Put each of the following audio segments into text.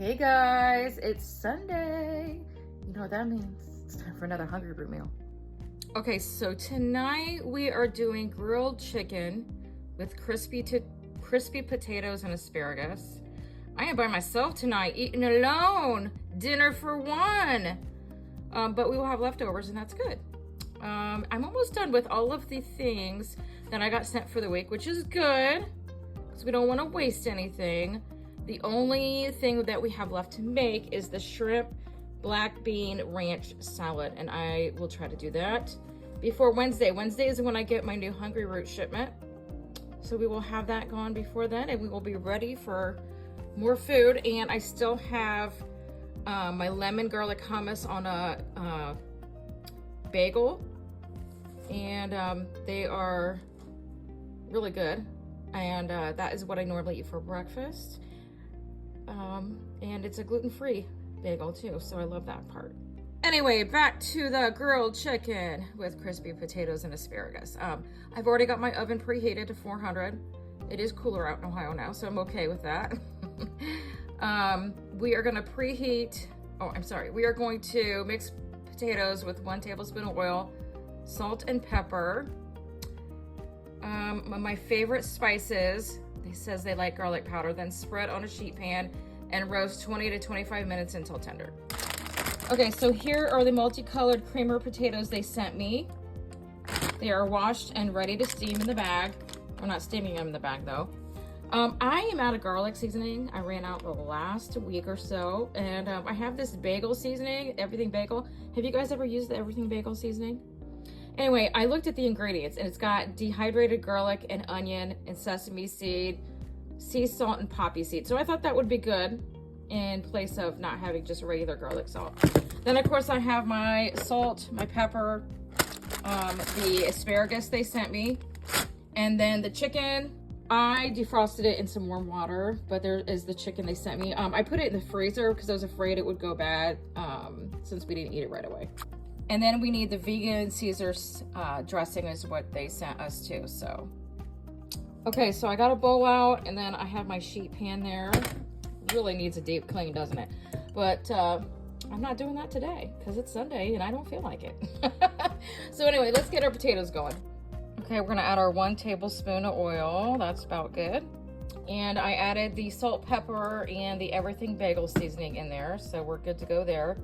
Hey guys, it's Sunday. You know what that means? It's time for another Hungryroot meal. Okay, so tonight we are doing grilled chicken with crispy potatoes and asparagus. I am by myself tonight, eating alone. Dinner for one. But we will have leftovers and that's good. I'm almost done with all of the things that I got sent for the week, which is good because we don't want to waste anything. The only thing that we have left to make is the shrimp black bean ranch salad, and I will try to do that before Wednesday. Wednesday is when I get my new Hungryroot shipment, so we will have that gone before then, and we will be ready for more food. And I still have my lemon garlic hummus on a bagel, and they are really good, and that is what I normally eat for breakfast. And it's a gluten-free bagel too, so I love that part. Anyway, back to the grilled chicken with crispy potatoes and asparagus. I've already got my oven preheated to 400. It is cooler out in Ohio now, so I'm okay with that. We are gonna preheat, we are going to mix potatoes with 1 tablespoon of oil, salt and pepper. My favorite spices, they says they like garlic powder, then spread on a sheet pan and roast 20 to 25 minutes until tender. Okay, so here are the multicolored creamer potatoes they sent me. They are washed and ready to steam in the bag. We're not steaming them in the bag though. I am out of garlic seasoning. I ran out the last week or so, and I have this bagel seasoning, Everything Bagel. Have you guys ever used the Everything Bagel seasoning? Anyway, I looked at the ingredients and it's got dehydrated garlic and onion and sesame seed, sea salt and poppy seed. So I thought that would be good in place of not having just regular garlic salt. Then of course I have my salt, my pepper, the asparagus they sent me, and then the chicken. I defrosted it in some warm water, but there is the chicken they sent me. I put it in the freezer because I was afraid it would go bad since we didn't eat it right away. And then we need the vegan Caesar's dressing is what they sent us too, so. Okay, so I got a bowl out, and then I have my sheet pan there. Really needs a deep clean, doesn't it? But I'm not doing that today because it's Sunday and I don't feel like it. So anyway, let's get our potatoes going. Okay, we're gonna add our 1 tablespoon of oil. That's about good. And I added the salt, pepper, and the Everything Bagel seasoning in there, so we're good to go there.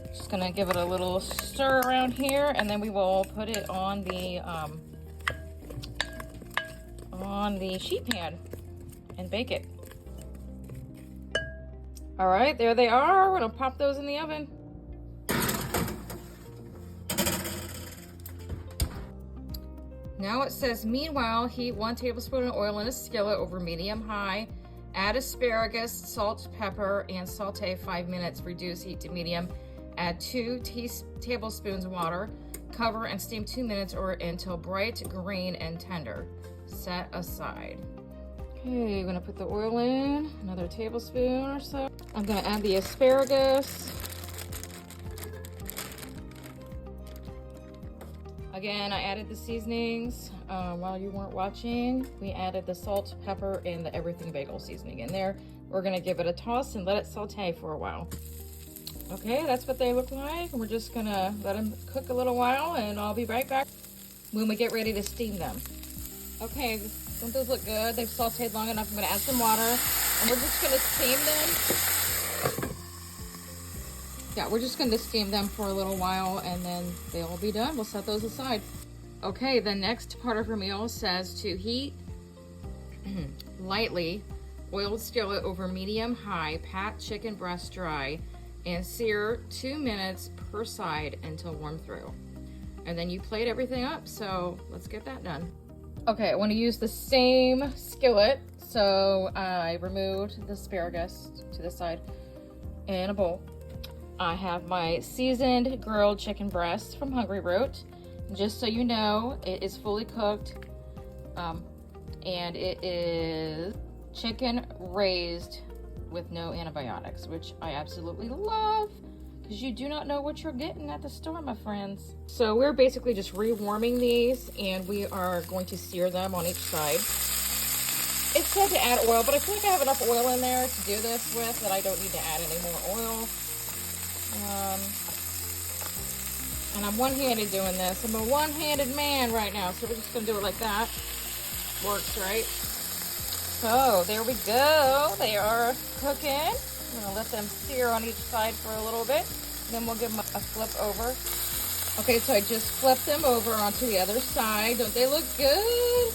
Just gonna give it a little stir around here, and then we will put it on the sheet pan and bake it. All right, there they are. We're gonna pop those in the oven. Now it says, meanwhile, heat 1 tablespoon of oil in a skillet over medium-high. Add asparagus, salt, pepper, and saute 5 minutes. Reduce heat to medium. Add 2 tablespoons of water. Cover and steam 2 minutes or until bright green and tender. Set aside. Okay, I'm gonna put the oil in, another tablespoon or so. I'm gonna add the asparagus. Again, I added the seasonings while you weren't watching. We added the salt, pepper, and the Everything Bagel seasoning in there. We're gonna give it a toss and let it saute for a while. Okay, that's what they look like. We're just gonna let them cook a little while, and I'll be right back when we get ready to steam them. Okay, don't those look good? They've sauteed long enough. I'm gonna add some water, and we're just gonna steam them. Yeah, we're just gonna steam them for a little while, and then they'll be done. We'll set those aside. Okay, the next part of our meal says to heat lightly oiled skillet over medium-high, pat chicken breast dry, and sear 2 minutes per side until warm through. And then you plate everything up, so let's get that done. Okay, I want to use the same skillet, so I removed the asparagus to the side in a bowl. I have my seasoned grilled chicken breast from Hungryroot. Just so you know, it is fully cooked, and it is chicken raised with no antibiotics, which I absolutely love because you do not know what you're getting at the store, my friends. So we're basically just rewarming these, and we are going to sear them on each side. it said to add oil, but I feel like I have enough oil in there to do this with that I don't need to add any more oil. And I'm one-handed doing this. I'm a one-handed man right now, so we're just gonna do it like that. Works, right? So there we go. They are cooking. I'm gonna let them sear on each side for a little bit. Then we'll give them a flip over. Okay, so I just flipped them over onto the other side. Don't they look good?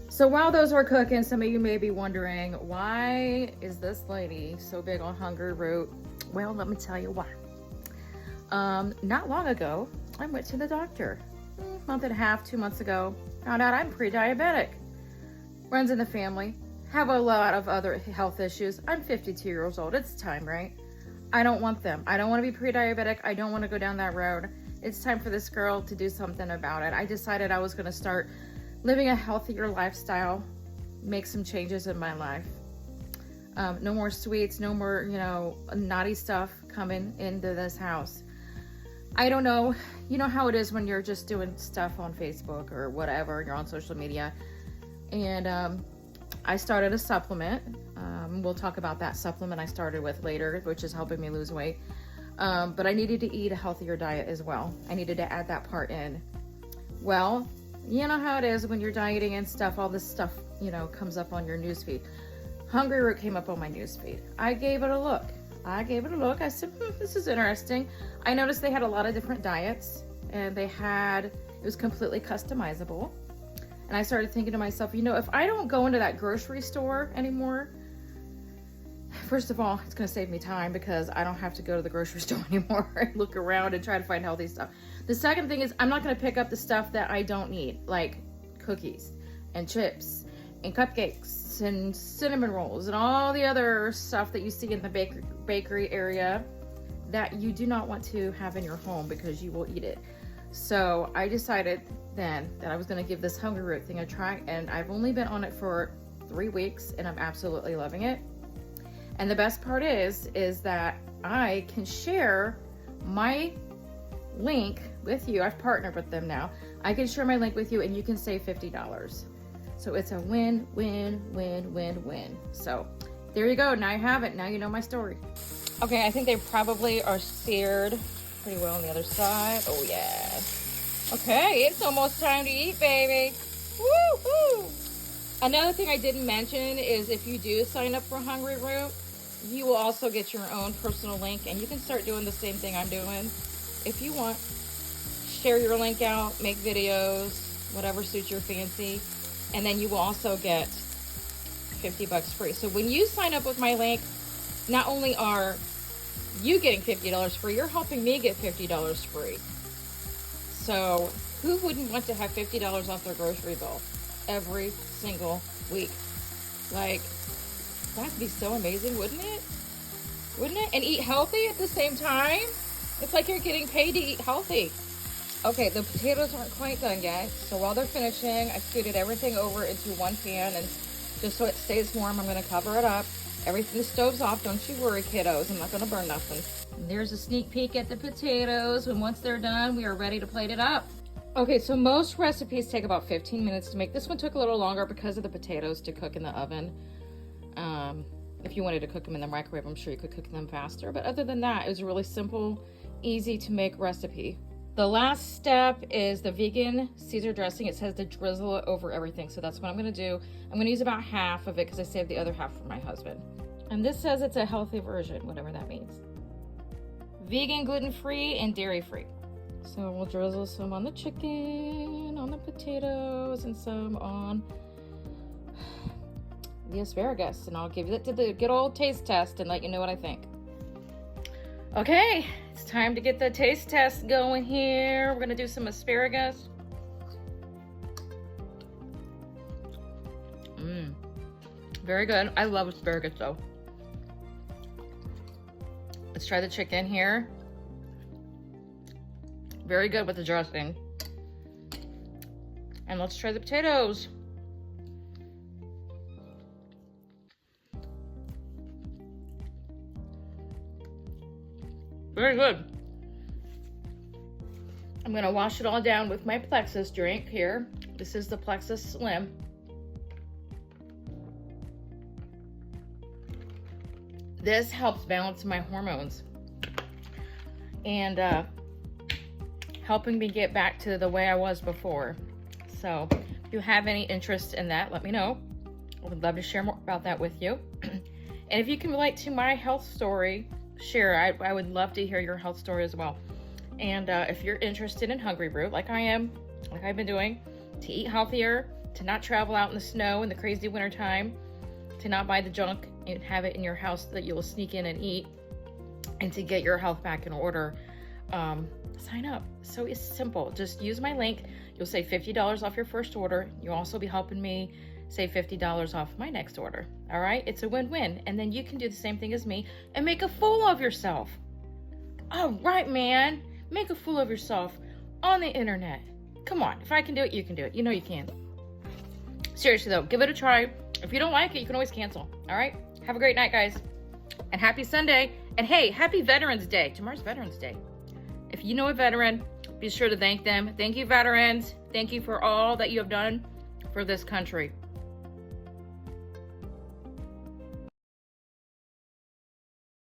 So while those were cooking, some of you may be wondering, why is this lady so big on Hungryroot? Well, let me tell you why. Not long ago, I went to the doctor. A month and a half, 2 months ago. Found out I'm pre-diabetic. Runs in the family. Have a lot of other health issues. I'm 52 years old. It's time, right? I don't want them. I don't want to be pre-diabetic. I don't want to go down that road. It's time for this girl to do something about it. I decided I was going to start living a healthier lifestyle, make some changes in my life. No more sweets, no more, naughty stuff coming into this house. I don't know. You know how it is when you're just doing stuff on Facebook or whatever, you're on social media. And I started a supplement. We'll talk about that supplement I started with later, which is helping me lose weight. But I needed to eat a healthier diet as well. I needed to add that part in. Well, you know how it is when you're dieting and stuff, all this stuff, comes up on your newsfeed. Hungryroot came up on my newsfeed. I gave it a look. I said, this is interesting. I noticed they had a lot of different diets, and it was completely customizable. And I started thinking to myself, if I don't go into that grocery store anymore, first of all, it's going to save me time because I don't have to go to the grocery store anymore and look around and try to find healthy stuff. The second thing is I'm not going to pick up the stuff that I don't need, like cookies and chips and cupcakes and cinnamon rolls and all the other stuff that you see in the bakery area that you do not want to have in your home because you will eat it. So I decided then that I was going to give this Hungryroot thing a try, and I've only been on it for 3 weeks and I'm absolutely loving it. And the best part is that I can share my link with you. I've partnered with them now. I can share my link with you and you can save $50. So it's a win, win, win, win, win. So there you go. Now you have it. Now you know my story. Okay, I think they probably are seared pretty well on the other side. Oh yeah. Okay, it's almost time to eat, baby. Woo-hoo! Another thing I didn't mention is if you do sign up for Hungryroot, you will also get your own personal link, and you can start doing the same thing I'm doing if you want. Share your link out, make videos, whatever suits your fancy, and then you will also get $50 free. So when you sign up with my link, not only are you getting $50 free, you're helping me get $50 free. So who wouldn't want to have $50 off their grocery bill every single week? Like, that'd be so amazing, wouldn't it? Wouldn't it? And eat healthy at the same time? It's like you're getting paid to eat healthy. Okay, the potatoes aren't quite done yet. So while they're finishing, I scooted everything over into one pan, and just so it stays warm, I'm gonna cover it up. The stove's off, don't you worry, kiddos. I'm not gonna burn nothing. And there's a sneak peek at the potatoes, and once they're done, we are ready to plate it up. Okay, so most recipes take about 15 minutes to make. This one took a little longer because of the potatoes to cook in the oven. If you wanted to cook them in the microwave, I'm sure you could cook them faster. But other than that, it was a really simple, easy to make recipe. The last step is the vegan Caesar dressing. It says to drizzle it over everything. So that's what I'm going to do. I'm going to use about half of it because I saved the other half for my husband. And this says it's a healthy version, whatever that means. Vegan, gluten-free, and dairy-free. So we'll drizzle some on the chicken, on the potatoes, and some on the asparagus. And I'll give it to the good old taste test and let you know what I think. Okay, it's time to get the taste test going here. We're gonna do some asparagus. Very good. I love asparagus though. Let's try the chicken here. Very good with the dressing. And let's try the potatoes. Very good. I'm gonna wash it all down with my Plexus drink here. This is the Plexus Slim. This helps balance my hormones and helping me get back to the way I was before. So if you have any interest in that, let me know. I would love to share more about that with you. And if you can relate to my health story, share. I would love to hear your health story as well. And if you're interested in Hungryroot, like I am, like I've been doing, to eat healthier, to not travel out in the snow in the crazy winter time, to not buy the junk and have it in your house that you'll sneak in and eat, and to get your health back in order, sign up. So it's simple. Just use my link. You'll save $50 off your first order. You'll also be helping me save $50 off my next order. All right, it's a win-win. And then you can do the same thing as me and make a fool of yourself. All right, man, make a fool of yourself on the internet. Come on, if I can do it, you can do it. You know you can. Seriously though, give it a try. If you don't like it, you can always cancel. All right, have a great night, guys, and happy Sunday. And hey, happy Veterans Day. Tomorrow's Veterans Day. If you know a veteran, be sure to thank them. Thank you, veterans. Thank you for all that you have done for this country.